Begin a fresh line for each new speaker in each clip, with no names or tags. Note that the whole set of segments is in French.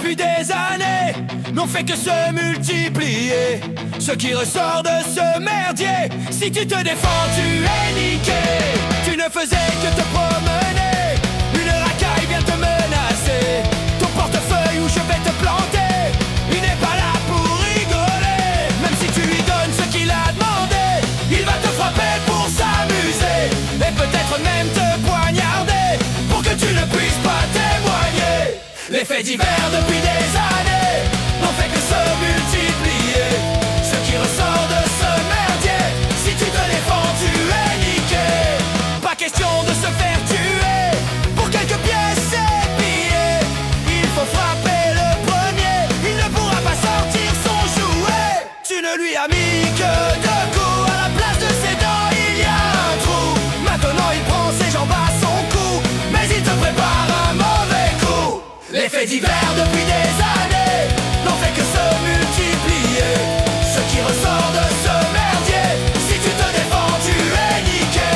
depuis des années n'ont fait que se multiplier. Ce qui ressort de ce merdier, si tu te défends, tu es niqué. Tu ne faisais que te promener, une racaille vient te menacer. Ton portefeuille où je vais te planter, il n'est pas là pour rigoler. Même si tu lui donnes ce qu'il a demandé, il va te frapper pour s'amuser, et peut-être même te poignarder pour que tu ne puisses pas témoigner. Les faits divers depuis des années n'ont fait que se multiplier. Ce qui ressort de ce merdier, si tu te défends, tu es niqué. Pas question de se faire tuer pour quelques pièces et billets. Il faut frapper le premier, il ne pourra pas sortir son jouet. Tu ne lui as mis que deux coups, à la place de ses dents il y a un trou. Maintenant il prend ses jambes à son cou, mais il te prépare un mauvais coup. Les faits divers depuis des années n'ont fait que se multiplier. Ce qui ressort de ce merdier, si tu te défends, tu es niqué.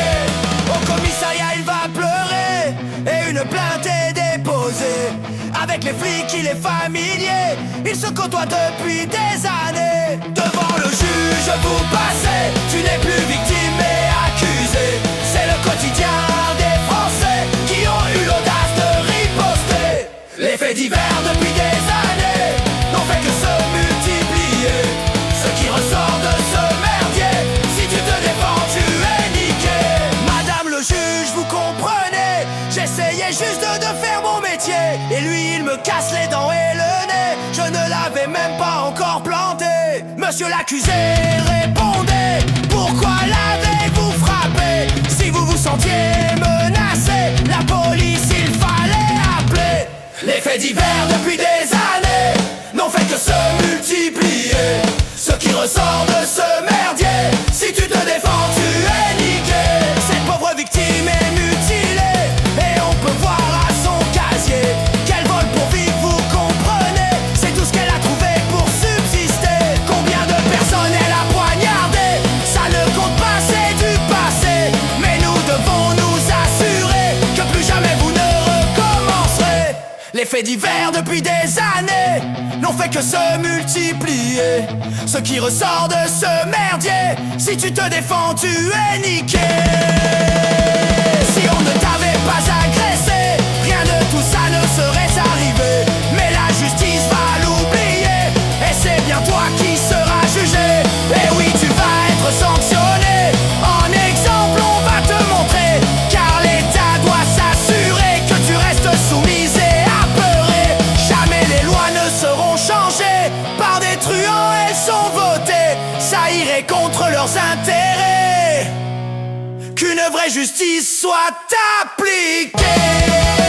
Au commissariat il va pleurer et une plainte est déposée. Avec les flics il est familier, il se côtoie depuis des années. Devant le juge vous passez, tu n'es plus victime mais accusé. C'est le quotidien des Français qui ont eu l'audace de riposter. Les faits divers depuis des années n'ont fait que se multiplier. Ce qui ressort de ce merdier, si tu te défends, tu es niqué. Madame le juge, vous comprenez, j'essayais juste de faire mon métier, et lui il me casse les dents et le nez. Je ne l'avais même pas encore planté. Monsieur l'accusé, répondez, pourquoi l'avez-vous frappé? Si vous vous sentiez menacé, la police il fallait appeler. Les faits divers depuis des années n'ont fait que se multiplier. Ce qui ressort de ce merdier, si tu te défends, tu es niqué. Cette pauvre victime est mutilée, et on peut voir à son casier qu'elle vole pour vivre, vous comprenez. C'est tout ce qu'elle a trouvé pour subsister. Combien de personnes elle a poignardé, ça ne compte pas, c'est du passé. Mais nous devons nous assurer que plus jamais vous ne recommencerez. Les faits divers depuis des années n'ont fait que se multiplier. Ce qui ressort de ce merdier, si tu te défends, tu es niqué. Si on ne t'avait pas agressé, rien de tout ça ne serait arrivé. Mais la justice va l'oublier, et c'est bien toi qui seras jugé. Et oui, tu vas être sanctionné. En exemple, on va te montrer, car l'État doit s'assurer que tu restes soumise et apeuré. Jamais les lois ne seront changées par des truands, elles sont votées. Ça irait contre leurs intérêts qu'une vraie justice soit appliquée.